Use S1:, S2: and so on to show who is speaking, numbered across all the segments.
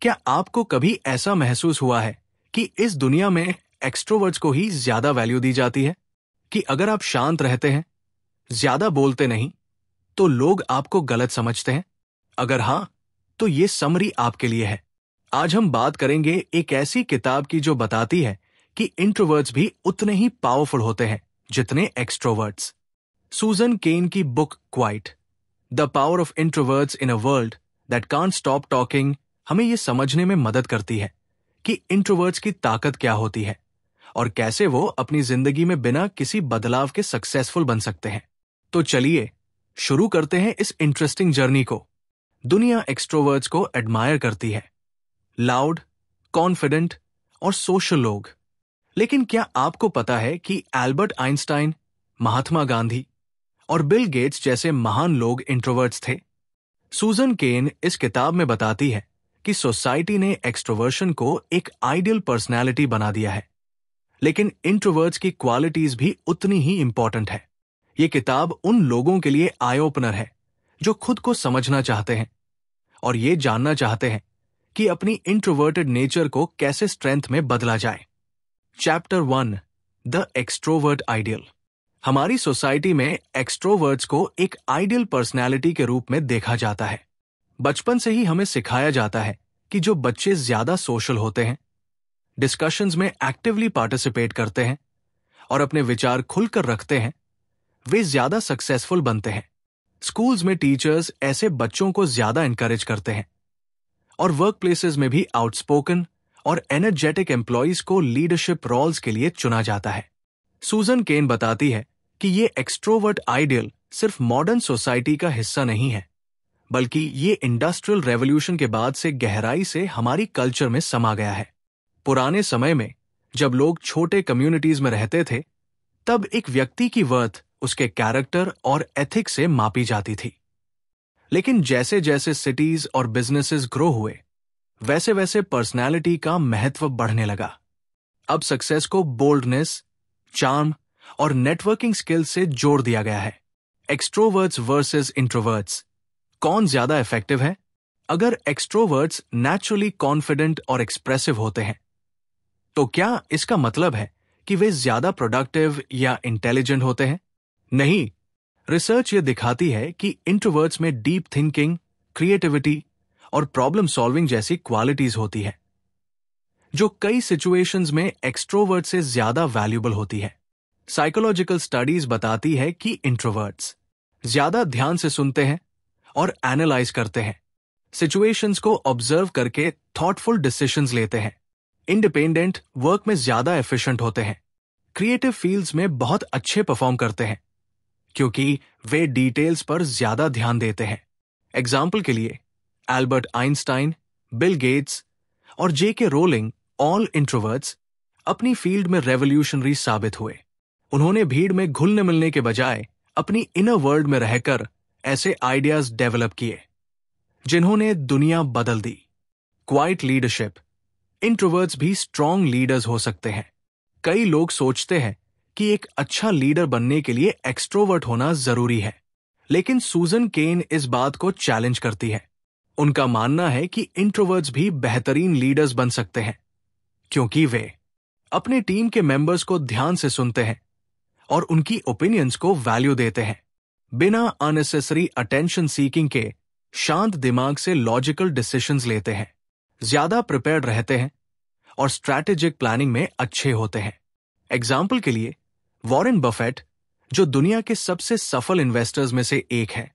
S1: क्या आपको कभी ऐसा महसूस हुआ है कि इस दुनिया में एक्सट्रोवर्ट्स को ही ज्यादा वैल्यू दी जाती है? कि अगर आप शांत रहते हैं, ज्यादा बोलते नहीं, तो लोग आपको गलत समझते हैं? अगर हां, तो ये समरी आपके लिए है। आज हम बात करेंगे एक ऐसी किताब की जो बताती है कि इंट्रोवर्ट्स भी उतने ही पावरफुल होते हैं जितने एक्सट्रोवर्ट्स। सूजन केन की book quite, the power of introverts in a world that can't stop talking हमें ये समझने में मदद करती है कि इंट्रोवर्ट्स की ताकत क्या होती है और कैसे वो अपनी जिंदगी में बिना किसी बदलाव के सक्सेसफुल बन सकते हैं। तो चलिए शुरू करते हैं इस इंटरेस्टिंग जर्नी को। दुनिया एक्सट्रोवर्ट्स को एडमायर करती है, लाउड, कॉन्फिडेंट और सोशल लोग। लेकिन क्या आपको पता है कि एल्बर्ट आइंस्टाइन, महात्मा गांधी और बिल गेट्स जैसे महान लोग इंट्रोवर्ट्स थे? सूजन केन इस किताब में बताती है कि सोसाइटी ने एक्सट्रोवर्शन को एक आइडियल पर्सनैलिटी बना दिया है, लेकिन इंट्रोवर्ट्स की क्वालिटीज भी उतनी ही इंपॉर्टेंट है। ये किताब उन लोगों के लिए आई ओपनर है जो खुद को समझना चाहते हैं और ये जानना चाहते हैं कि अपनी इंट्रोवर्टेड नेचर को कैसे स्ट्रेंथ में बदला जाए। Chapter 1, the extrovert ideal. हमारी सोसाइटी में एक्सट्रोवर्ट्स को एक आइडियल पर्सनैलिटी के रूप में देखा जाता है। बचपन से ही हमें सिखाया जाता है कि जो बच्चे ज्यादा सोशल होते हैं, डिस्कशंस में एक्टिवली पार्टिसिपेट करते हैं और अपने विचार खुलकर रखते हैं, वे ज्यादा सक्सेसफुल बनते हैं। स्कूल्स में टीचर्स ऐसे बच्चों को ज्यादा एनकरेज करते हैं और वर्क प्लेसेस में भी आउटस्पोकन और एनर्जेटिक एम्प्लॉइज को लीडरशिप रोल्स के लिए चुना जाता है। सूजन केन बताती है कि ये एक्सट्रोवर्ट आइडियल सिर्फ मॉडर्न सोसाइटी का हिस्सा नहीं है, बल्कि ये इंडस्ट्रियल रेवोल्यूशन के बाद से गहराई से हमारी कल्चर में समा गया है। पुराने समय में जब लोग छोटे कम्युनिटीज में रहते थे, तब एक व्यक्ति की वर्थ उसके कैरेक्टर और एथिक्स से मापी जाती थी। लेकिन जैसे जैसे सिटीज और बिजनेसेस ग्रो हुए, वैसे वैसे पर्सनैलिटी का महत्व बढ़ने लगा। अब सक्सेस को बोल्डनेस, चार्म और नेटवर्किंग स्किल्स से जोड़ दिया गया है। एक्सट्रोवर्ट्स वर्सेस इंट्रोवर्ट्स, कौन ज्यादा इफेक्टिव है? अगर एक्सट्रोवर्ट्स नेचुरली कॉन्फिडेंट और एक्सप्रेसिव होते हैं, तो क्या इसका मतलब है कि वे ज्यादा प्रोडक्टिव या इंटेलिजेंट होते हैं? नहीं। रिसर्च ये दिखाती है कि इंट्रोवर्ट्स में डीप थिंकिंग, क्रिएटिविटी और प्रॉब्लम सॉल्विंग जैसी क्वालिटीज होती है, जो कई सिचुएशंस में एक्सट्रोवर्ट से ज्यादा वैल्यूबल होती है। साइकोलॉजिकल स्टडीज बताती है कि इंट्रोवर्ट्स ज्यादा ध्यान से सुनते हैं और एनालाइज करते हैं, सिचुएशंस को ऑब्जर्व करके थॉटफुल डिसीजंस लेते हैं, इंडिपेंडेंट वर्क में ज्यादा एफिशिएंट होते हैं, क्रिएटिव फील्ड्स में बहुत अच्छे परफॉर्म करते हैं क्योंकि वे डिटेल्स पर ज्यादा ध्यान देते हैं। एग्जाम्पल के लिए एल्बर्ट आइंस्टाइन, बिल गेट्स और J.K. रोलिंग, ऑल इंट्रोवर्ट्स, अपनी फील्ड में रेवोल्यूशनरी साबित हुए। उन्होंने भीड़ में घुलने मिलने के बजाय अपनी इनर वर्ल्ड में रहकर ऐसे आइडियाज डेवलप किए जिन्होंने दुनिया बदल दी। क्वाइट लीडरशिप, इंट्रोवर्ट्स भी स्ट्रॉन्ग लीडर्स हो सकते हैं। कई लोग सोचते हैं कि एक अच्छा लीडर बनने के लिए एक्सट्रोवर्ट होना जरूरी है, लेकिन सूजन केन इस बात को चैलेंज करती है। उनका मानना है कि इंट्रोवर्ट्स भी बेहतरीन लीडर्स बन सकते हैं क्योंकि वे अपने टीम के मेंबर्स को ध्यान से सुनते हैं और उनकी ओपिनियंस को वैल्यू देते हैं। बिना अननेसेसरी अटेंशन सीकिंग के शांत दिमाग से लॉजिकल डिसीजंस लेते हैं, ज्यादा प्रिपेयर्ड रहते हैं और स्ट्रैटेजिक प्लानिंग में अच्छे होते हैं। एग्जाम्पल के लिए वॉरेन बफेट, जो दुनिया के सबसे सफल इन्वेस्टर्स में से एक है,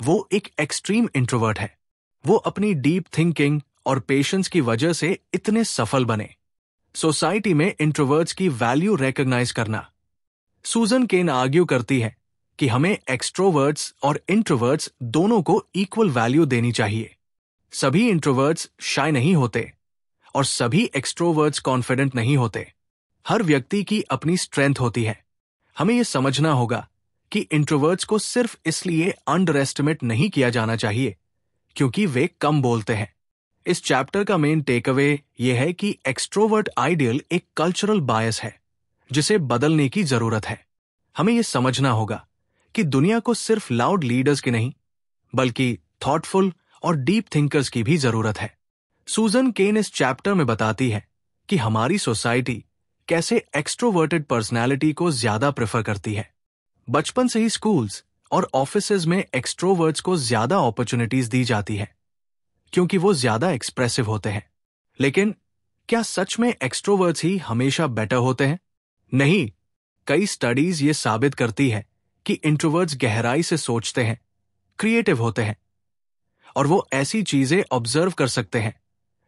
S1: वो एक एक्सट्रीम इंट्रोवर्ट है। वो अपनी डीप थिंकिंग और पेशेंस की वजह से इतने सफल बने। सोसाइटी में इंट्रोवर्ट्स की वैल्यू रिकॉग्नाइज करना। सूजन केन आर्ग्यू करती है कि हमें एक्सट्रोवर्ट्स और इंट्रोवर्ट्स दोनों को इक्वल वैल्यू देनी चाहिए। सभी इंट्रोवर्ट्स शाय नहीं होते और सभी एक्सट्रोवर्ट्स कॉन्फिडेंट नहीं होते। हर व्यक्ति की अपनी स्ट्रेंथ होती है। हमें यह समझना होगा कि इंट्रोवर्ट्स को सिर्फ इसलिए अंडर एस्टिमेट नहीं किया जाना चाहिए क्योंकि वे कम बोलते हैं। इस चैप्टर का मेन टेकअवे यह है कि एक्सट्रोवर्ट आइडियल एक कल्चरल बायस है जिसे बदलने की जरूरत है। हमें यह समझना होगा कि दुनिया को सिर्फ लाउड लीडर्स की नहीं, बल्कि थॉटफुल और डीप थिंकर्स की भी जरूरत है। सूजन केन इस चैप्टर में बताती है कि हमारी सोसाइटी कैसे एक्सट्रोवर्टेड पर्सनैलिटी को ज्यादा प्रेफर करती है। बचपन से ही स्कूल्स और ऑफिसेज में एक्सट्रोवर्ट्स को ज्यादा अपॉर्चुनिटीज दी जाती है क्योंकि वो ज्यादा एक्सप्रेसिव होते हैं। लेकिन क्या सच में एक्सट्रोवर्ट्स ही हमेशा बेटर होते हैं? नहीं। कई स्टडीज ये साबित करती है कि इंट्रोवर्ट्स गहराई से सोचते हैं, क्रिएटिव होते हैं और वो ऐसी चीजें ऑब्जर्व कर सकते हैं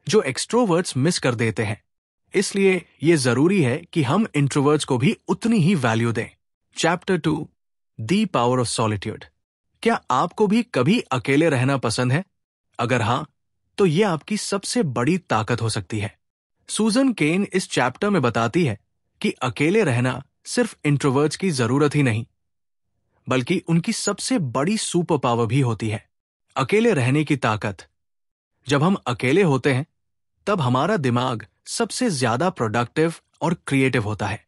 S1: जो एक्सट्रोवर्ट्स मिस कर देते हैं। इसलिए ये जरूरी है कि हम इंट्रोवर्ट्स को भी उतनी ही वैल्यू दें। Chapter 2, the power of solitude. क्या आपको भी कभी अकेले रहना पसंद है? अगर हां, तो ये आपकी सबसे बड़ी ताकत हो सकती है। सूजन केन इस चैप्टर में बताती है कि अकेले रहना सिर्फ इंट्रोवर्ट्स की जरूरत ही नहीं, बल्कि उनकी सबसे बड़ी सुपर पावर भी होती है। अकेले रहने की ताकत। जब हम अकेले होते हैं, तब हमारा दिमाग सबसे ज्यादा प्रोडक्टिव और क्रिएटिव होता है।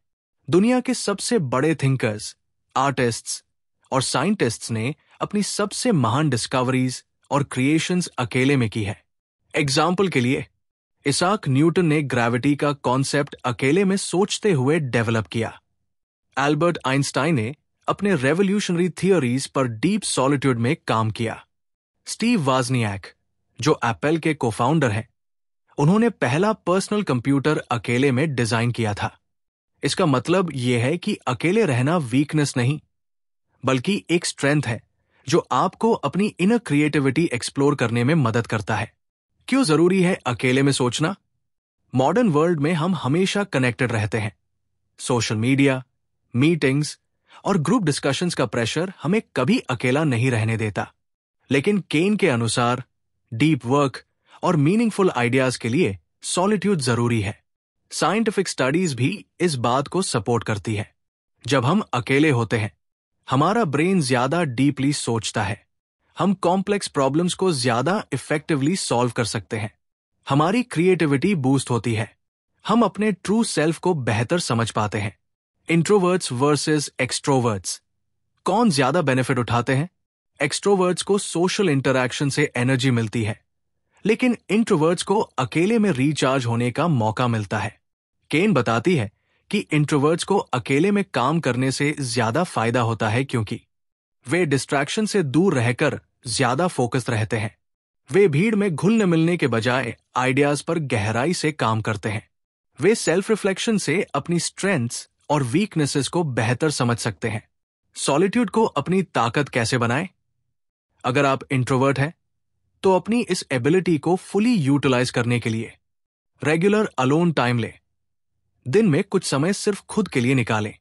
S1: दुनिया के सबसे बड़े थिंकर्स, आर्टिस्ट्स और साइंटिस्ट्स ने अपनी सबसे महान डिस्कवरीज और क्रिएशंस अकेले में की है। एग्जाम्पल के लिए, इसाक न्यूटन ने ग्रेविटी का कॉन्सेप्ट अकेले में सोचते हुए डेवलप किया। एल्बर्ट आइंस्टाइन ने अपने रेवोल्यूशनरी थियोरीज पर डीप सॉलिट्यूड में काम किया। स्टीव वाजनियाक, जो एप्पल के को-फाउंडर हैं, उन्होंने पहला पर्सनल कंप्यूटर अकेले में डिजाइन किया था। इसका मतलब यह है कि अकेले रहना वीकनेस नहीं, बल्कि एक स्ट्रेंथ है जो आपको अपनी इनर क्रिएटिविटी एक्सप्लोर करने में मदद करता है। क्यों जरूरी है अकेले में सोचना? मॉडर्न वर्ल्ड में हम हमेशा कनेक्टेड रहते हैं। सोशल मीडिया, मीटिंग्स और ग्रुप डिस्कशंस का प्रेशर हमें कभी अकेला नहीं रहने देता। लेकिन केन के अनुसार डीप वर्क और मीनिंगफुल आइडियाज के लिए सॉलिट्यूड जरूरी है। साइंटिफिक स्टडीज भी इस बात को सपोर्ट करती है। जब हम अकेले होते हैं, हमारा ब्रेन ज्यादा डीपली सोचता है। हम कॉम्प्लेक्स प्रॉब्लम्स को ज्यादा इफेक्टिवली सॉल्व कर सकते हैं। हमारी क्रिएटिविटी बूस्ट होती है। हम अपने ट्रू सेल्फ को बेहतर समझ पाते हैं। इंट्रोवर्ट्स वर्सेस एक्सट्रोवर्ट्स, कौन ज्यादा बेनिफिट उठाते हैं? एक्सट्रोवर्ट्स को सोशल इंटरैक्शन से एनर्जी मिलती है, लेकिन इंट्रोवर्ट्स को अकेले में रिचार्ज होने का मौका मिलता है। केन बताती है कि इंट्रोवर्ट्स को अकेले में काम करने से ज्यादा फायदा होता है क्योंकि वे डिस्ट्रैक्शन से दूर रहकर ज्यादा फोकस्ड रहते हैं। वे भीड़ में घुलने मिलने के बजाय आइडियाज पर गहराई से काम करते हैं। वे सेल्फ रिफ्लेक्शन से अपनी स्ट्रेंथ्स और वीकनेसेस को बेहतर समझ सकते हैं। सॉलिट्यूड को अपनी ताकत कैसे बनाएं? अगर आप इंट्रोवर्ट हैं, तो अपनी इस एबिलिटी को फुली यूटिलाइज करने के लिए रेगुलर अलोन टाइम लें। दिन में कुछ समय सिर्फ खुद के लिए निकालें।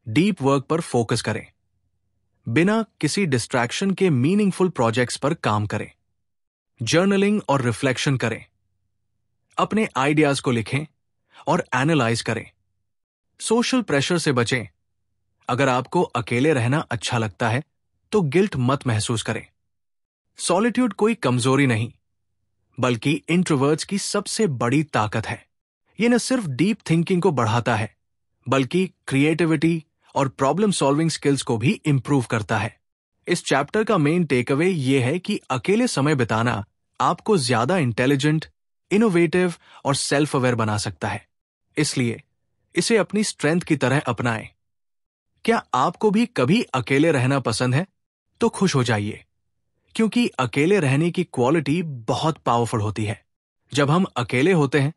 S1: डीप वर्क पर फोकस करें। बिना किसी डिस्ट्रैक्शन के मीनिंगफुल प्रोजेक्ट्स पर काम करें। जर्नलिंग और रिफ्लेक्शन करें। अपने आइडियाज को लिखें और एनालाइज करें। सोशल प्रेशर से बचें। अगर आपको अकेले रहना अच्छा लगता है, तो गिल्ट मत महसूस करें। सॉलिट्यूड कोई कमजोरी नहीं, बल्कि इंट्रोवर्ट्स की सबसे बड़ी ताकत है। ये न सिर्फ डीप थिंकिंग को बढ़ाता है, बल्कि क्रिएटिविटी और प्रॉब्लम सॉल्विंग स्किल्स को भी इंप्रूव करता है। इस चैप्टर का मेन टेकअवे ये है कि अकेले समय बिताना आपको ज्यादा इंटेलिजेंट, इनोवेटिव और सेल्फ अवेयर बना सकता है। इसलिए इसे अपनी स्ट्रेंथ की तरह अपनाएं। क्या आपको भी कभी अकेले रहना पसंद है? तो खुश हो जाइए, क्योंकि अकेले रहने की क्वालिटी बहुत पावरफुल होती है। जब हम अकेले होते हैं,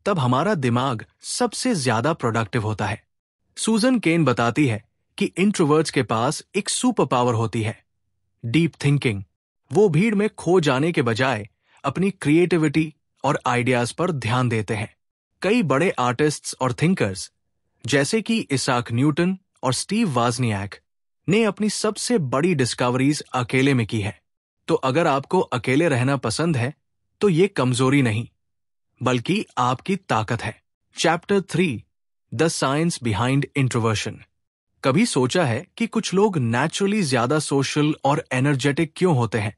S1: तब हमारा दिमाग सबसे ज्यादा प्रोडक्टिव होता है। सूजन केन बताती है कि इंट्रोवर्ट्स के पास एक सुपर पावर होती है, डीप थिंकिंग। वो भीड़ में खो जाने के बजाय अपनी क्रिएटिविटी और आइडियाज पर ध्यान देते हैं। कई बड़े आर्टिस्ट्स और थिंकर्स, जैसे कि इसाक न्यूटन और स्टीव वाजनियाक, ने अपनी सबसे बड़ी डिस्कवरीज अकेले में की है। तो अगर आपको अकेले रहना पसंद है, तो ये कमजोरी नहीं, बल्कि आपकी ताकत है। Chapter 3, the science behind introversion. कभी सोचा है कि कुछ लोग नेचुरली ज्यादा सोशल और एनर्जेटिक क्यों होते हैं,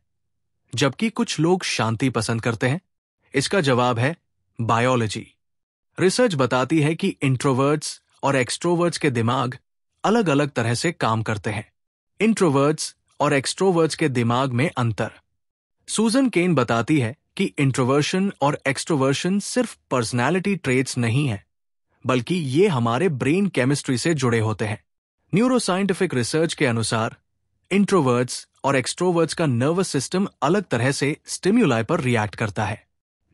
S1: जबकि कुछ लोग शांति पसंद करते हैं? इसका जवाब है बायोलॉजी। रिसर्च बताती है कि इंट्रोवर्ट्स और एक्सट्रोवर्ट्स के दिमाग अलग अलग तरह से काम करते हैं। इंट्रोवर्ट्स और एक्सट्रोवर्ट्स के दिमाग में अंतर। सूजन केन बताती है कि इंट्रोवर्शन और एक्सट्रोवर्शन सिर्फ पर्सनैलिटी ट्रेट्स नहीं है, बल्कि ये हमारे ब्रेन केमिस्ट्री से जुड़े होते हैं। न्यूरोसाइंटिफिक रिसर्च के अनुसार इंट्रोवर्ट्स और एक्सट्रोवर्ट्स का नर्वस सिस्टम अलग तरह से स्टिम्युलाई पर रिएक्ट करता है।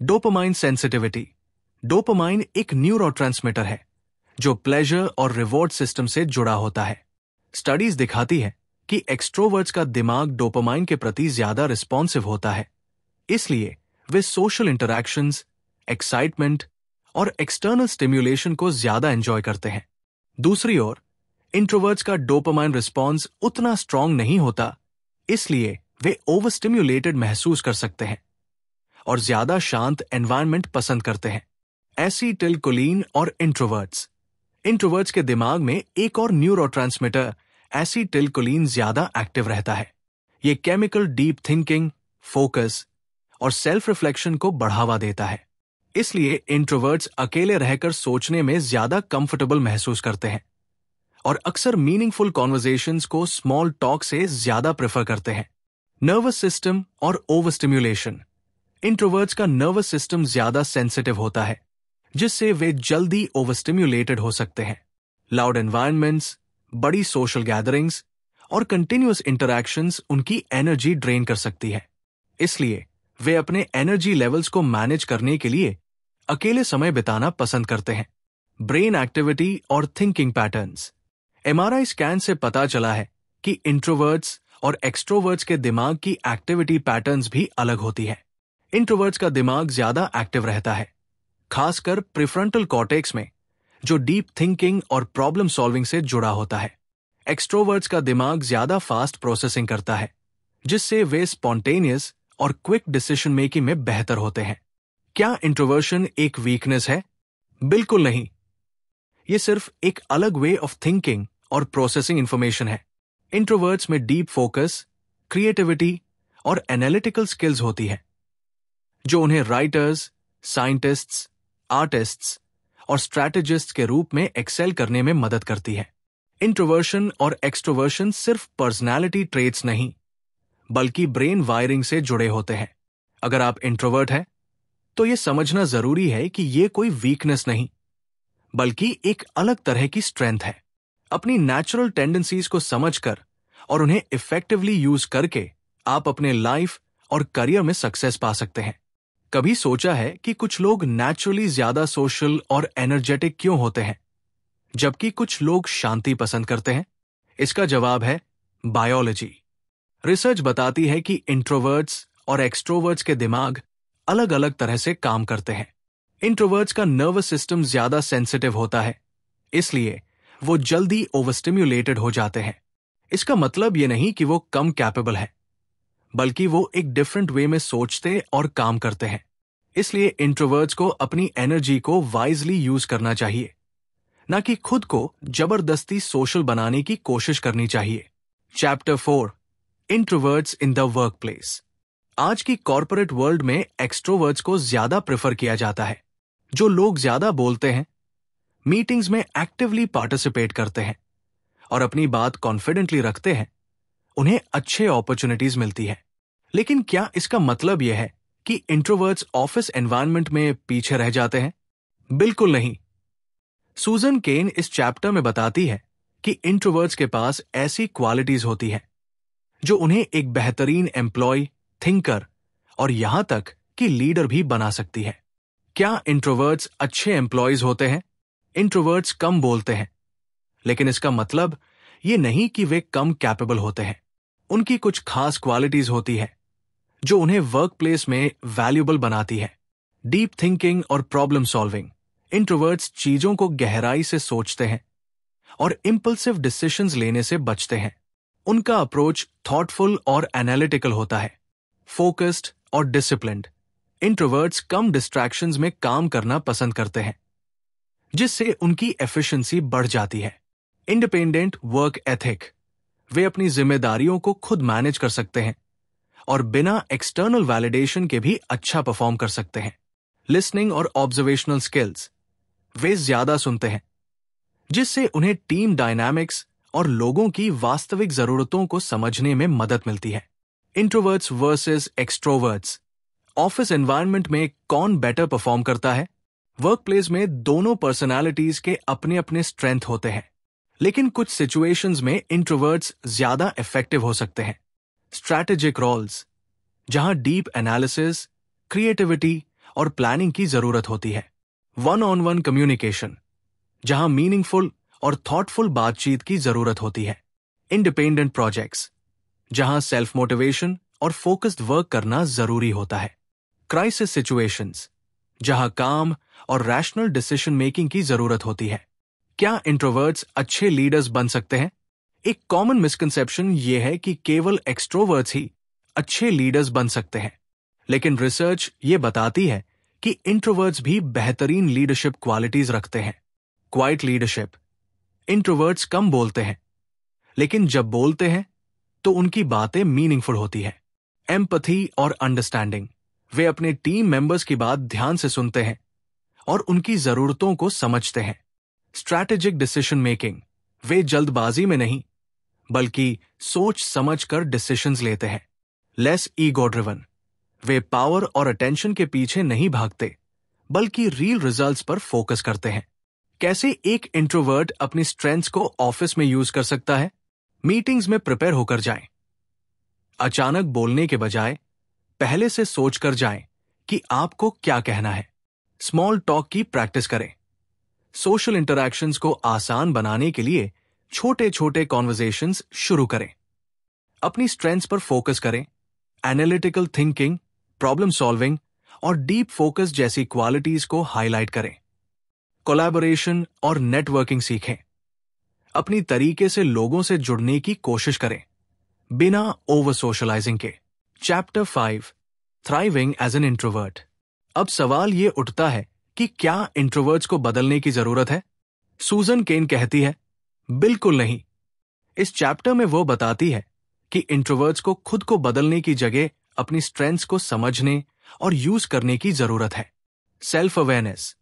S1: Dopamine sensitivity. डोपामाइन एक न्यूरोट्रांसमीटर है जो प्लेजर और रिवॉर्ड सिस्टम से जुड़ा होता है। स्टडीज दिखाती है कि एक्सट्रोवर्ट्स का दिमाग डोपामाइन के प्रति ज्यादा रिस्पॉन्सिव होता है, इसलिए वे सोशल इंटरैक्शंस, एक्साइटमेंट और एक्सटर्नल स्टिम्युलेशन को ज्यादा एंजॉय करते हैं। दूसरी ओर इंट्रोवर्ट्स का डोपामाइन रिस्पॉन्स उतना स्ट्रांग नहीं होता, इसलिए वे ओवर स्टिम्युलेटेड महसूस कर सकते हैं और ज्यादा शांत एनवायरनमेंट पसंद करते हैं। एसिटिलकोलिन और इंट्रोवर्ट्स के दिमाग में एक और न्यूरोट्रांसमीटर एसिटिलकोलिन ज्यादा एक्टिव रहता है। ये केमिकल डीप थिंकिंग, फोकस और सेल्फ रिफ्लेक्शन को बढ़ावा देता है। इसलिए इंट्रोवर्ट्स अकेले रहकर सोचने में ज्यादा कंफर्टेबल महसूस करते हैं और अक्सर मीनिंगफुल कॉन्वर्सेशंस को स्मॉल टॉक से ज्यादा प्रेफर करते हैं। नर्वस सिस्टम और ओवर स्टिम्युलेशन। इंट्रोवर्ट्स का नर्वस सिस्टम ज्यादा सेंसिटिव होता है, जिससे वे जल्दी ओवर स्टिम्युलेटेड हो सकते हैं। लाउड एनवायरनमेंट्स, बड़ी सोशल गैदरिंग्स और कंटिन्यूअस इंटरैक्शंस उनकी एनर्जी ड्रेन कर सकती है। इसलिए वे अपने एनर्जी लेवल्स को मैनेज करने के लिए अकेले समय बिताना पसंद करते हैं। ब्रेन एक्टिविटी और थिंकिंग पैटर्न्स। एमआरआई स्कैन से पता चला है कि इंट्रोवर्ट्स और एक्सट्रोवर्ट्स के दिमाग की एक्टिविटी पैटर्न्स भी अलग होती है। इंट्रोवर्ट्स का दिमाग ज्यादा एक्टिव रहता है, खासकर प्रीफ्रंटल कॉर्टेक्स में, जो डीप थिंकिंग और प्रॉब्लम सॉल्विंग से जुड़ा होता है। एक्सट्रोवर्ट्स का दिमाग ज्यादा फास्ट प्रोसेसिंग करता है, जिससे वे स्पॉन्टेनियस और क्विक डिसीजन मेकिंग में बेहतर होते हैं। क्या इंट्रोवर्शन एक वीकनेस है? बिल्कुल नहीं। ये सिर्फ एक अलग वे ऑफ थिंकिंग और प्रोसेसिंग इंफॉर्मेशन है। इंट्रोवर्ट्स में डीप फोकस, क्रिएटिविटी और एनालिटिकल स्किल्स होती है, जो उन्हें राइटर्स, साइंटिस्ट्स, आर्टिस्ट्स और स्ट्रैटेजिस्ट्स के रूप में एक्सेल करने में मदद करती है। इंट्रोवर्शन और एक्सट्रोवर्शन सिर्फ पर्सनैलिटी ट्रेट्स नहीं, बल्कि ब्रेन वायरिंग से जुड़े होते हैं। अगर आप इंट्रोवर्ट हैं, तो यह समझना जरूरी है कि यह कोई वीकनेस नहीं, बल्कि एक अलग तरह की स्ट्रेंथ है। अपनी नेचुरल टेंडेंसीज को समझकर और उन्हें इफेक्टिवली यूज करके आप अपने लाइफ और करियर में सक्सेस पा सकते हैं। कभी सोचा है कि कुछ लोग नेचुरली ज्यादा सोशल और एनर्जेटिक क्यों होते हैं, जबकि कुछ लोग शांति पसंद करते हैं? इसका जवाब है बायोलॉजी। रिसर्च बताती है कि इंट्रोवर्ट्स और एक्सट्रोवर्ट्स के दिमाग अलग अलग तरह से काम करते हैं। इंट्रोवर्ट्स का नर्वस सिस्टम ज्यादा सेंसिटिव होता है, इसलिए वो जल्दी ओवरस्टिम्युलेटेड हो जाते हैं। इसका मतलब ये नहीं कि वो कम कैपेबल है, बल्कि वो एक डिफरेंट वे में सोचते और काम करते हैं। इसलिए इंट्रोवर्ट्स को अपनी एनर्जी को वाइजली यूज करना चाहिए, न कि खुद को जबरदस्ती सोशल बनाने की कोशिश करनी चाहिए। Chapter 4, introverts in the workplace. आज की कॉर्पोरेट वर्ल्ड में एक्सट्रोवर्ट्स को ज्यादा प्रेफर किया जाता है। जो लोग ज्यादा बोलते हैं, मीटिंग्स में एक्टिवली पार्टिसिपेट करते हैं और अपनी बात कॉन्फिडेंटली रखते हैं, उन्हें अच्छे अपॉर्चुनिटीज मिलती है। लेकिन क्या इसका मतलब यह है कि इंट्रोवर्ट्स ऑफिस एनवायरनमेंट में पीछे रह जाते हैं? बिल्कुल नहीं। सूजन केन इस चैप्टर में बताती है कि इंट्रोवर्ट्स के पास ऐसी क्वालिटीज होती हैं जो उन्हें एक बेहतरीन एम्प्लॉय, थिंकर और यहां तक कि लीडर भी बना सकती है। क्या इंट्रोवर्ट्स अच्छे एम्प्लॉयज होते हैं? इंट्रोवर्ट्स कम बोलते हैं, लेकिन इसका मतलब ये नहीं कि वे कम कैपेबल होते हैं। उनकी कुछ खास क्वालिटीज होती है जो उन्हें वर्कप्लेस में वैल्यूएबल बनाती है। डीप थिंकिंग और प्रॉब्लम सॉल्विंग। इंट्रोवर्ट्स चीजों को गहराई से सोचते हैं और इंपल्सिव डिसीजंस लेने से बचते हैं। उनका अप्रोच थॉटफुल और एनालिटिकल होता है। फोकस्ड और डिसिप्लिन्ड। इंट्रोवर्ट्स कम डिस्ट्रैक्शंस में काम करना पसंद करते हैं, जिससे उनकी एफिशिएंसी बढ़ जाती है। Independent work ethic. वे अपनी जिम्मेदारियों को खुद मैनेज कर सकते हैं और बिना एक्सटर्नल वैलिडेशन के भी अच्छा परफॉर्म कर सकते हैं। लिसनिंग और ऑब्जर्वेशनल स्किल्स। वे ज्यादा सुनते हैं, जिससे उन्हें टीम डायनामिक्स और लोगों की वास्तविक जरूरतों को समझने में मदद मिलती है। Introverts versus extroverts. Office environment में कौन बेटर परफॉर्म करता है? वर्क प्लेस में दोनों पर्सनालिटीज के अपने अपने स्ट्रेंथ होते हैं, लेकिन कुछ सिचुएशंस में इंट्रोवर्ट्स ज्यादा इफेक्टिव हो सकते हैं। स्ट्रैटेजिक रोल्स, जहां डीप एनालिसिस, क्रिएटिविटी और प्लानिंग की जरूरत होती है। वन ऑन वन कम्युनिकेशन, जहां मीनिंगफुल और थॉटफुल बातचीत की जरूरत होती है। इंडिपेंडेंट प्रोजेक्ट्स, जहां सेल्फ मोटिवेशन और फोकस्ड वर्क करना जरूरी होता है। क्राइसिस सिचुएशंस, जहां काम और रैशनल डिसीजन मेकिंग की जरूरत होती है। क्या इंट्रोवर्ट्स अच्छे लीडर्स बन सकते हैं? एक कॉमन मिसकंसेप्शन यह है कि केवल एक्सट्रोवर्ट्स ही अच्छे लीडर्स बन सकते हैं, लेकिन रिसर्च ये बताती है कि इंट्रोवर्ट्स भी बेहतरीन लीडरशिप क्वालिटीज रखते हैं। क्वाइट लीडरशिप, इंट्रोवर्ट्स कम बोलते हैं, लेकिन जब बोलते हैं तो उनकी बातें मीनिंगफुल होती है। एम्पैथी और अंडरस्टैंडिंग, वे अपने टीम मेंबर्स की बात ध्यान से सुनते हैं और उनकी जरूरतों को समझते हैं। स्ट्रैटेजिक डिसीजन मेकिंग, वे जल्दबाजी में नहीं बल्कि सोच समझ कर डिसीजंस लेते हैं। लेस ईगो ड्रिवन, वे पावर और अटेंशन के पीछे नहीं भागते बल्कि रियल रिजल्ट्स पर फोकस करते हैं। कैसे एक इंट्रोवर्ट अपनी स्ट्रेंथ्स को ऑफिस में यूज कर सकता है? मीटिंग्स में प्रिपेयर होकर जाएं। अचानक बोलने के बजाय पहले से सोचकर जाएं कि आपको क्या कहना है। स्मॉल टॉक की प्रैक्टिस करें। सोशल इंटरैक्शंस को आसान बनाने के लिए छोटे छोटे कॉन्वर्सेशंस शुरू करें। अपनी स्ट्रेंथ्स पर फोकस करें। एनालिटिकल थिंकिंग, प्रॉब्लम सॉल्विंग और डीप फोकस जैसी क्वालिटीज को हाईलाइट करें। कोलैबोरेशन और नेटवर्किंग सीखें। अपनी तरीके से लोगों से जुड़ने की कोशिश करें, बिना ओवर सोशलाइजिंग के। Chapter 5, thriving as an introvert. अब सवाल ये उठता है कि क्या इंट्रोवर्ट्स को बदलने की जरूरत है? सूजन केन कहती है, बिल्कुल नहीं। इस चैप्टर में वो बताती है कि इंट्रोवर्ट्स को खुद को बदलने की जगह अपनी स्ट्रेंथ्स को समझने और यूज करने की जरूरत है। सेल्फ अवेयरनेस,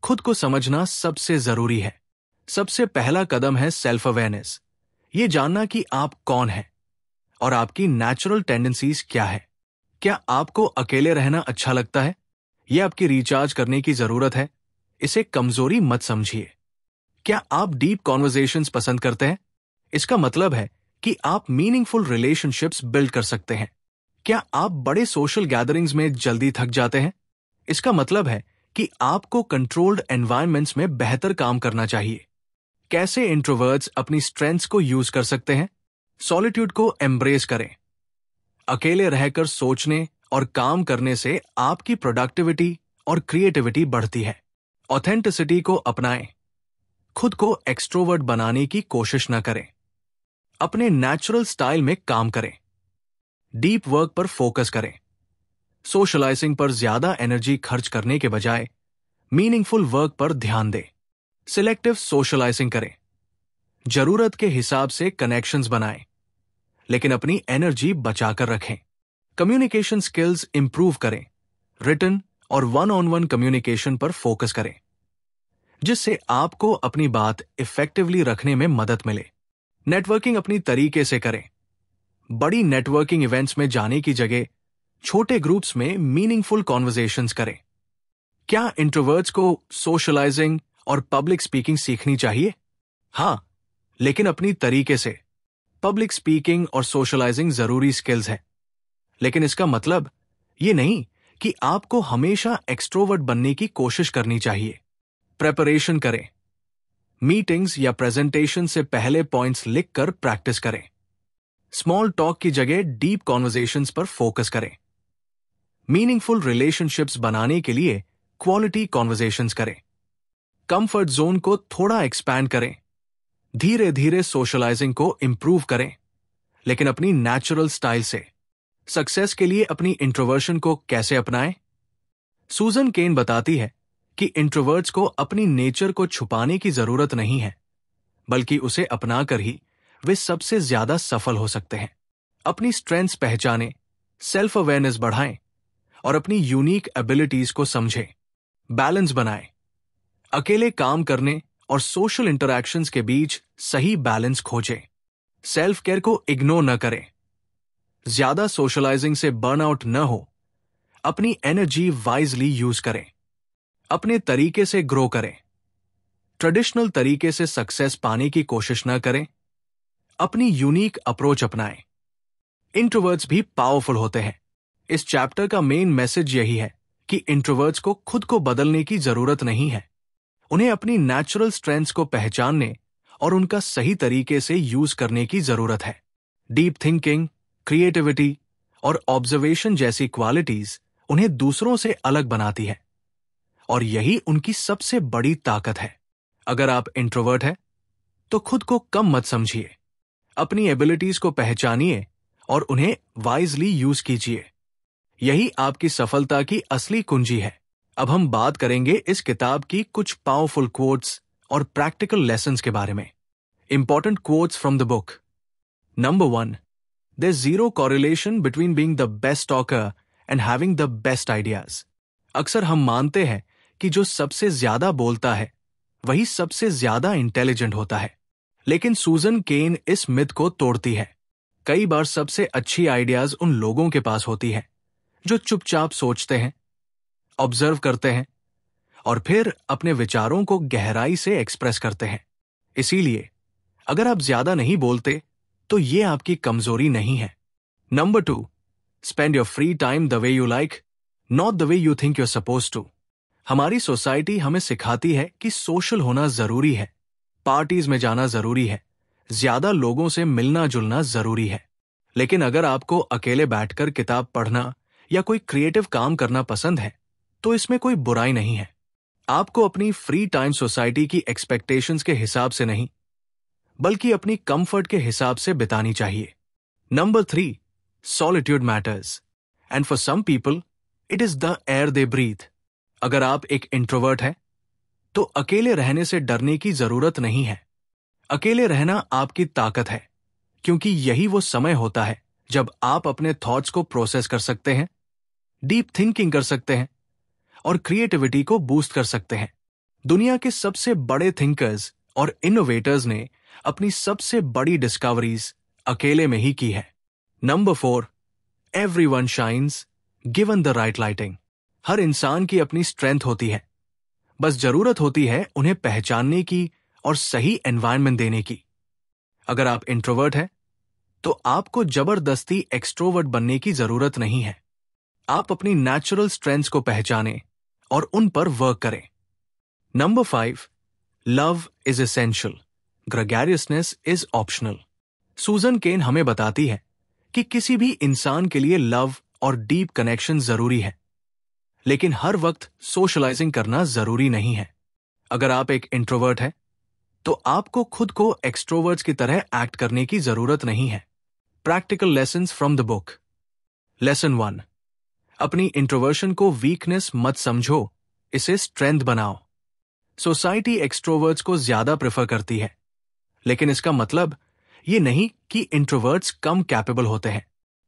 S1: खुद को समझना सबसे जरूरी है। सबसे पहला कदम है सेल्फ अवेयरनेस, ये जानना कि आप कौन हैं और आपकी नेचुरल टेंडेंसीज क्या है। क्या आपको अकेले रहना अच्छा लगता है? यह आपकी रिचार्ज करने की जरूरत है। इसे कमजोरी मत समझिए। क्या आप डीप कॉन्वर्सेशंस पसंद करते हैं? इसका मतलब है कि आप मीनिंगफुल रिलेशनशिप्स बिल्ड कर सकते हैं। क्या आप बड़े सोशल गैदरिंग्स में जल्दी थक जाते हैं? इसका मतलब है कि आपको कंट्रोल्ड एनवायरनमेंट्स में बेहतर काम करना चाहिए। कैसे इंट्रोवर्ट्स अपनी स्ट्रेंथ्स को यूज कर सकते हैं? सॉलिट्यूड को एम्ब्रेस करें। अकेले रहकर सोचने और काम करने से आपकी प्रोडक्टिविटी और क्रिएटिविटी बढ़ती है। ऑथेंटिसिटी को अपनाएं। खुद को एक्सट्रोवर्ट बनाने की कोशिश न करें। अपने नेचुरल स्टाइल में काम करें। डीप वर्क पर फोकस करें। सोशलाइजिंग पर ज्यादा एनर्जी खर्च करने के बजाय मीनिंगफुल वर्क पर ध्यान दें। सिलेक्टिव सोशलाइजिंग करें। जरूरत के हिसाब से कनेक्शंस बनाएं, लेकिन अपनी एनर्जी बचाकर रखें। कम्युनिकेशन स्किल्स इंप्रूव करें। रिटन और वन ऑन वन कम्युनिकेशन पर फोकस करें, जिससे आपको अपनी बात इफेक्टिवली रखने में मदद मिले। नेटवर्किंग अपनी तरीके से करें। बड़ी नेटवर्किंग इवेंट्स में जाने की जगह छोटे ग्रुप्स में मीनिंगफुल कॉन्वर्सेशंस करें। क्या इंट्रोवर्ट्स को सोशलाइजिंग और पब्लिक स्पीकिंग सीखनी चाहिए? हां, लेकिन अपनी तरीके से। पब्लिक स्पीकिंग और सोशलाइजिंग जरूरी स्किल्स हैं, लेकिन इसका मतलब ये नहीं कि आपको हमेशा एक्सट्रोवर्ट बनने की कोशिश करनी चाहिए। प्रेपरेशन करें। मीटिंग्स या प्रेजेंटेशन से पहले पॉइंट्स लिखकर प्रैक्टिस करें। स्मॉल टॉक की जगह डीप कॉन्वर्सेशंस पर फोकस करें। मीनिंगफुल रिलेशनशिप्स बनाने के लिए क्वालिटी कॉन्वर्सेशंस करें। कंफर्ट जोन को थोड़ा एक्सपैंड करें। धीरे धीरे सोशलाइजिंग को इंप्रूव करें, लेकिन अपनी नेचुरल स्टाइल से। सक्सेस के लिए अपनी इंट्रोवर्शन को कैसे अपनाएं? सूजन केन बताती है कि इंट्रोवर्ट्स को अपनी नेचर को छुपाने की जरूरत नहीं है, बल्कि उसे अपनाकर ही वे सबसे ज्यादा सफल हो सकते हैं। अपनी स्ट्रेंथ्स पहचानें, सेल्फ अवेयरनेस बढ़ाएं और अपनी यूनिक एबिलिटीज को समझें। बैलेंस बनाएं। अकेले काम करने और सोशल इंटरैक्शंस के बीच सही बैलेंस खोजें। सेल्फ केयर को इग्नोर न करें। ज्यादा सोशलाइजिंग से बर्नआउट न हो। अपनी एनर्जी वाइजली यूज करें, अपने तरीके से ग्रो करें, ट्रेडिशनल तरीके से सक्सेस पाने की कोशिश न करें, अपनी यूनिक अप्रोच अपनाएं। इंट्रोवर्ट्स भी पावरफुल होते हैं। इस चैप्टर का मेन मैसेज यही है कि इंट्रोवर्ट्स को खुद को बदलने की जरूरत नहीं है। उन्हें अपनी नेचुरल स्ट्रेंथ्स को पहचानने और उनका सही तरीके से यूज करने की जरूरत है। डीप थिंकिंग, क्रिएटिविटी और ऑब्जर्वेशन जैसी क्वालिटीज उन्हें दूसरों से अलग बनाती है और यही उनकी सबसे बड़ी ताकत है। अगर आप इंट्रोवर्ट हैं तो खुद को कम मत समझिए। अपनी एबिलिटीज को पहचानिए और उन्हें वाइजली यूज कीजिए। यही आपकी सफलता की असली कुंजी है। अब हम बात करेंगे इस किताब की कुछ पावरफुल कोट्स और प्रैक्टिकल लेसन्स के बारे में। Important quotes from the book. Number 1, there's zero correlation between being the best talker and having the best ideas. अक्सर हम मानते हैं कि जो सबसे ज्यादा बोलता है वही सबसे ज्यादा इंटेलिजेंट होता है, लेकिन सूजन केन इस मिथ को तोड़ती है। कई बार सबसे अच्छी आइडियाज उन लोगों के पास होती है जो चुपचाप सोचते हैं, ऑब्जर्व करते हैं और फिर अपने विचारों को गहराई से एक्सप्रेस करते हैं। इसीलिए अगर आप ज्यादा नहीं बोलते तो ये आपकी कमजोरी नहीं है। Number 2, spend your free time the way you like, not the way you think you are supposed to. हमारी सोसाइटी हमें सिखाती है कि सोशल होना जरूरी है, पार्टीज में जाना जरूरी है, ज्यादा लोगों से मिलना जुलना जरूरी है। लेकिन अगर आपको अकेले बैठकर किताब पढ़ना या कोई क्रिएटिव काम करना पसंद है तो इसमें कोई बुराई नहीं है। आपको अपनी फ्री टाइम सोसाइटी की एक्सपेक्टेशंस के हिसाब से नहीं बल्कि अपनी कंफर्ट के हिसाब से बितानी चाहिए। Number 3, solitude matters and for some people it is the air they breathe. अगर आप एक इंट्रोवर्ट हैं तो अकेले रहने से डरने की जरूरत नहीं है। अकेले रहना आपकी ताकत है, क्योंकि यही वो समय होता है जब आप अपने थॉट्स को प्रोसेस कर सकते हैं, डीप थिंकिंग कर सकते हैं और क्रिएटिविटी को बूस्ट कर सकते हैं। दुनिया के सबसे बड़े थिंकर्स और इनोवेटर्स ने अपनी सबसे बड़ी डिस्कवरीज अकेले में ही की है। Number 4, everyone shines given the right lighting. हर इंसान की अपनी स्ट्रेंथ होती है, बस जरूरत होती है उन्हें पहचानने की और सही एनवायरनमेंट देने की। अगर आप इंट्रोवर्ट हैं तो आपको जबरदस्ती एक्सट्रोवर्ट बनने की जरूरत नहीं है। आप अपनी नेचुरल स्ट्रेंथ्स को पहचानें और उन पर वर्क करें। Number 5, love is essential, gregariousness is optional. Susan Cain हमें बताती है कि किसी भी इंसान के लिए लव और डीप कनेक्शन जरूरी है, लेकिन हर वक्त सोशलाइजिंग करना जरूरी नहीं है। अगर आप एक इंट्रोवर्ट हैं तो आपको खुद को एक्सट्रोवर्ट्स की तरह एक्ट करने की जरूरत नहीं है। Practical lessons from the book. Lesson 1, अपनी इंट्रोवर्शन को वीकनेस मत समझो, इसे स्ट्रेंथ बनाओ। सोसाइटी एक्सट्रोवर्ट्स को ज्यादा प्रेफर करती है, लेकिन इसका मतलब ये नहीं कि इंट्रोवर्ट्स कम कैपेबल होते हैं।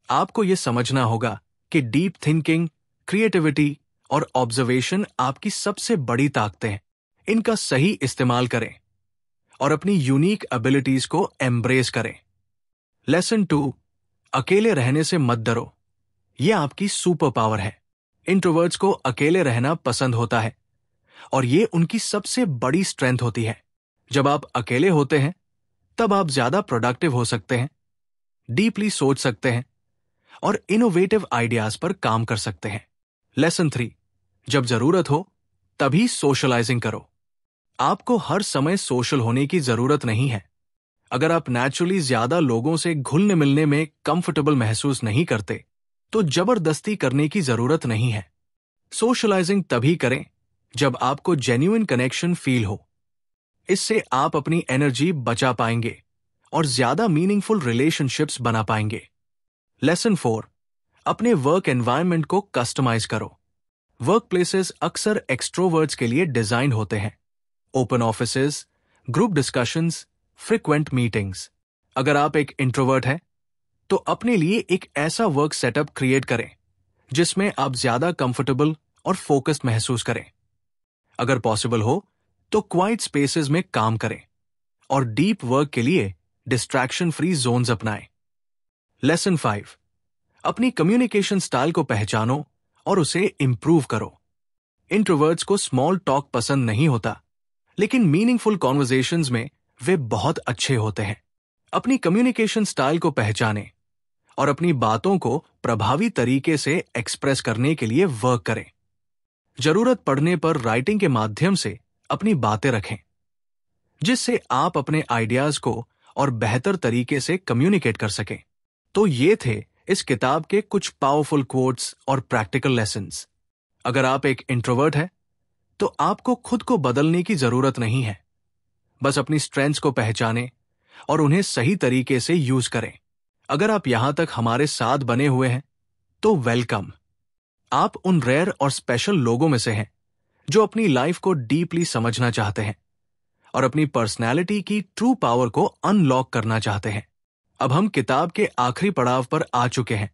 S1: आपको ये समझना होगा कि डीप थिंकिंग, क्रिएटिविटी और ऑब्जर्वेशन आपकी सबसे बड़ी ताकतें हैं। इनका सही इस्तेमाल करें और अपनी यूनिक एबिलिटीज को एम्ब्रेस करें। लेसन 2, अकेले रहने से मत डरो, यह आपकी सुपर पावर है। इंट्रोवर्ट्स को अकेले रहना पसंद होता है और ये उनकी सबसे बड़ी स्ट्रेंथ होती है। जब आप अकेले होते हैं तब आप ज्यादा प्रोडक्टिव हो सकते हैं, डीपली सोच सकते हैं और इनोवेटिव आइडियाज पर काम कर सकते हैं। लेसन 3, जब जरूरत हो तभी सोशलाइजिंग करो। आपको हर समय सोशल होने की जरूरत नहीं है। अगर आप नेचुरली ज्यादा लोगों से घुलने मिलने में कंफर्टेबल महसूस नहीं करते तो जबरदस्ती करने की जरूरत नहीं है। सोशलाइजिंग तभी करें जब आपको जेन्युइन कनेक्शन फील हो। इससे आप अपनी एनर्जी बचा पाएंगे और ज्यादा मीनिंगफुल रिलेशनशिप्स बना पाएंगे। लेसन 4, अपने वर्क एनवायरनमेंट को कस्टमाइज करो। वर्क प्लेसेस अक्सर एक्सट्रोवर्ट्स के लिए डिजाइन होते हैं। Open offices, group discussions, frequent meetings. अगर आप एक इंट्रोवर्ट हैं तो अपने लिए एक ऐसा वर्क सेटअप क्रिएट करें जिसमें आप ज्यादा कंफर्टेबल और फोकस्ड महसूस करें। अगर पॉसिबल हो तो क्वाइट स्पेसेस में काम करें और डीप वर्क के लिए डिस्ट्रैक्शन फ्री जोन्स अपनाएं। लेसन 5, अपनी कम्युनिकेशन स्टाइल को पहचानो और उसे इम्प्रूव करो। इंट्रोवर्ट्स को स्मॉल टॉक पसंद नहीं होता, लेकिन मीनिंगफुल कॉन्वर्सेशंस में वे बहुत अच्छे होते हैं। अपनी कम्युनिकेशन स्टाइल को पहचानें और अपनी बातों को प्रभावी तरीके से एक्सप्रेस करने के लिए वर्क करें। जरूरत पड़ने पर राइटिंग के माध्यम से अपनी बातें रखें, जिससे आप अपने आइडियाज को और बेहतर तरीके से कम्युनिकेट कर सकें। तो ये थे इस किताब के कुछ पावरफुल कोट्स और प्रैक्टिकल लेसन्स। अगर आप एक इंट्रोवर्ट हैं, तो आपको खुद को बदलने की जरूरत नहीं है। बस अपनी स्ट्रेंथ्स को पहचानें और उन्हें सही तरीके से यूज करें। अगर आप यहां तक हमारे साथ बने हुए हैं, तो वेलकम। आप उन रेयर और स्पेशल लोगों में से हैं जो अपनी लाइफ को डीपली समझना चाहते हैं और अपनी पर्सनैलिटी की ट्रू पावर को अनलॉक करना चाहते हैं। अब हम किताब के आखिरी पड़ाव पर आ चुके हैं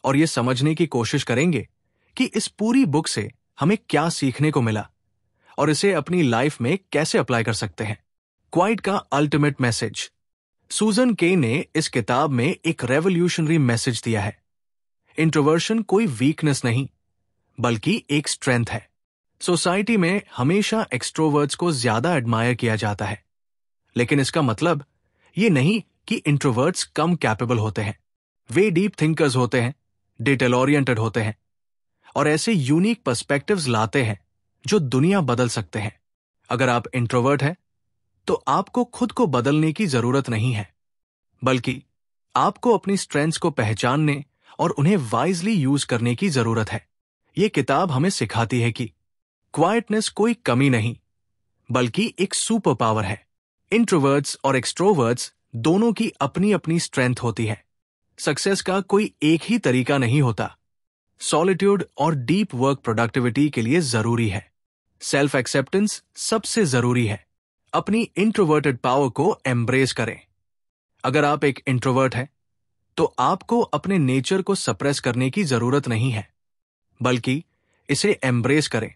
S1: और ये समझने की कोशिश करेंगे कि इस पूरी बुक से हमें क्या सीखने को मिला और इसे अपनी लाइफ में कैसे अप्लाई कर सकते हैं। क्वाइट का अल्टीमेट मैसेज। सूजन के ने इस किताब में एक रेवोल्यूशनरी मैसेज दिया है। इंट्रोवर्शन कोई वीकनेस नहीं, बल्कि एक स्ट्रेंथ है। सोसाइटी में हमेशा एक्सट्रोवर्ट्स को ज्यादा एडमायर किया जाता है, लेकिन इसका मतलब ये नहीं कि इंट्रोवर्ट्स कम कैपेबल होते हैं। वे डीप थिंकर्स होते हैं, डिटेल ओरिएंटेड होते हैं और ऐसे यूनिक पर्सपेक्टिव्स लाते हैं जो दुनिया बदल सकते हैं। अगर आप इंट्रोवर्ट हैं, तो आपको खुद को बदलने की जरूरत नहीं है, बल्कि आपको अपनी स्ट्रेंथ्स को पहचानने और उन्हें वाइजली यूज करने की जरूरत है। ये किताब हमें सिखाती है कि क्वाइटनेस कोई कमी नहीं, बल्कि एक सुपर पावर है। इंट्रोवर्ट्स और एक्सट्रोवर्ट्स दोनों की अपनी अपनी स्ट्रेंथ होती है। सक्सेस का कोई एक ही तरीका नहीं होता। सॉलिट्यूड और डीप वर्क प्रोडक्टिविटी के लिए जरूरी है। सेल्फ एक्सेप्टेंस सबसे जरूरी है। अपनी इंट्रोवर्टेड पावर को एम्ब्रेस करें। अगर आप एक इंट्रोवर्ट हैं, तो आपको अपने नेचर को सप्रेस करने की जरूरत नहीं है, बल्कि इसे एम्ब्रेस करें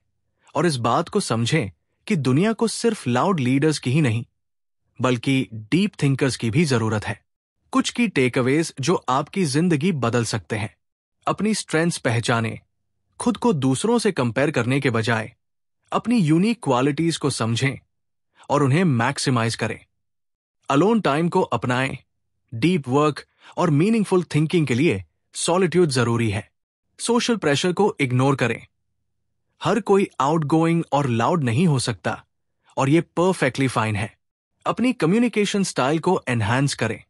S1: और इस बात को समझें कि दुनिया को सिर्फ लाउड लीडर्स की ही नहीं, बल्कि डीप थिंकर्स की भी जरूरत है। कुछ की टेकअवेज जो आपकी जिंदगी बदल सकते हैं। अपनी स्ट्रेंथ्स पहचानें। खुद को दूसरों से कंपेयर करने के बजाय अपनी यूनिक क्वालिटीज को समझें और उन्हें मैक्सिमाइज करें। अलोन टाइम को अपनाएं। डीप वर्क और मीनिंगफुल थिंकिंग के लिए सॉलिट्यूड जरूरी है। सोशल प्रेशर को इग्नोर करें। हर कोई आउटगोइंग और लाउड नहीं हो सकता और ये परफेक्टली फाइन है। अपनी कम्युनिकेशन स्टाइल को एनहांस करें।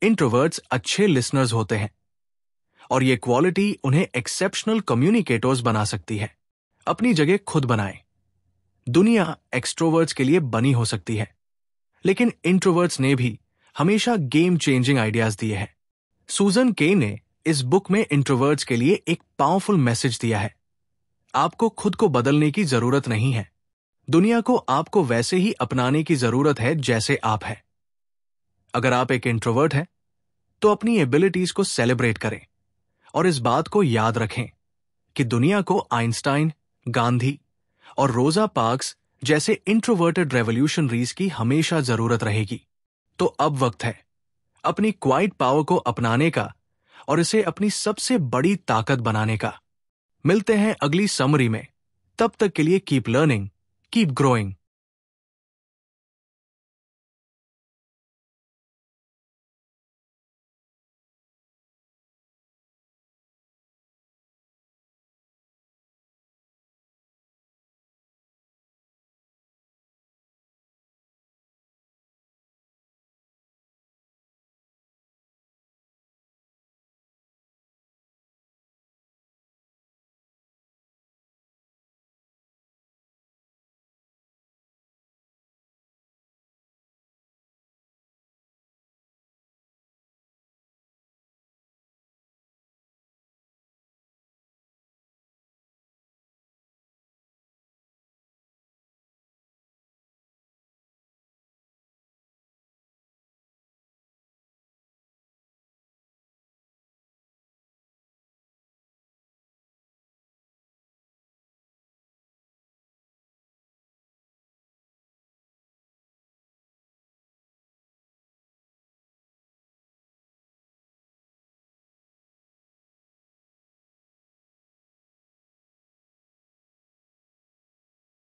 S1: इंट्रोवर्ट्स अच्छे लिसनर्स होते हैं और ये क्वालिटी उन्हें एक्सेप्शनल कम्युनिकेटर्स बना सकती है। अपनी जगह खुद बनाएं। दुनिया एक्सट्रोवर्ट्स के लिए बनी हो सकती है, लेकिन इंट्रोवर्ट्स ने भी हमेशा गेम चेंजिंग आइडियाज दिए हैं। सूजन के ने इस बुक में इंट्रोवर्ट्स के लिए एक पावरफुल मैसेज दिया है। आपको खुद को बदलने की जरूरत नहीं है। दुनिया को आपको वैसे ही अपनाने की जरूरत है जैसे आप हैं। अगर आप एक इंट्रोवर्ट हैं, तो अपनी एबिलिटीज को सेलिब्रेट करें और इस बात को याद रखें कि दुनिया को आइंस्टाइन, गांधी और रोजा पार्क्स जैसे इंट्रोवर्टेड रेवोल्यूशनरीज की हमेशा जरूरत रहेगी। तो अब वक्त है अपनी क्वाइट पावर को अपनाने का और इसे अपनी सबसे बड़ी ताकत बनाने का। मिलते हैं अगली समरी में। तब तक के लिए कीप लर्निंग, कीप ग्रोइंग।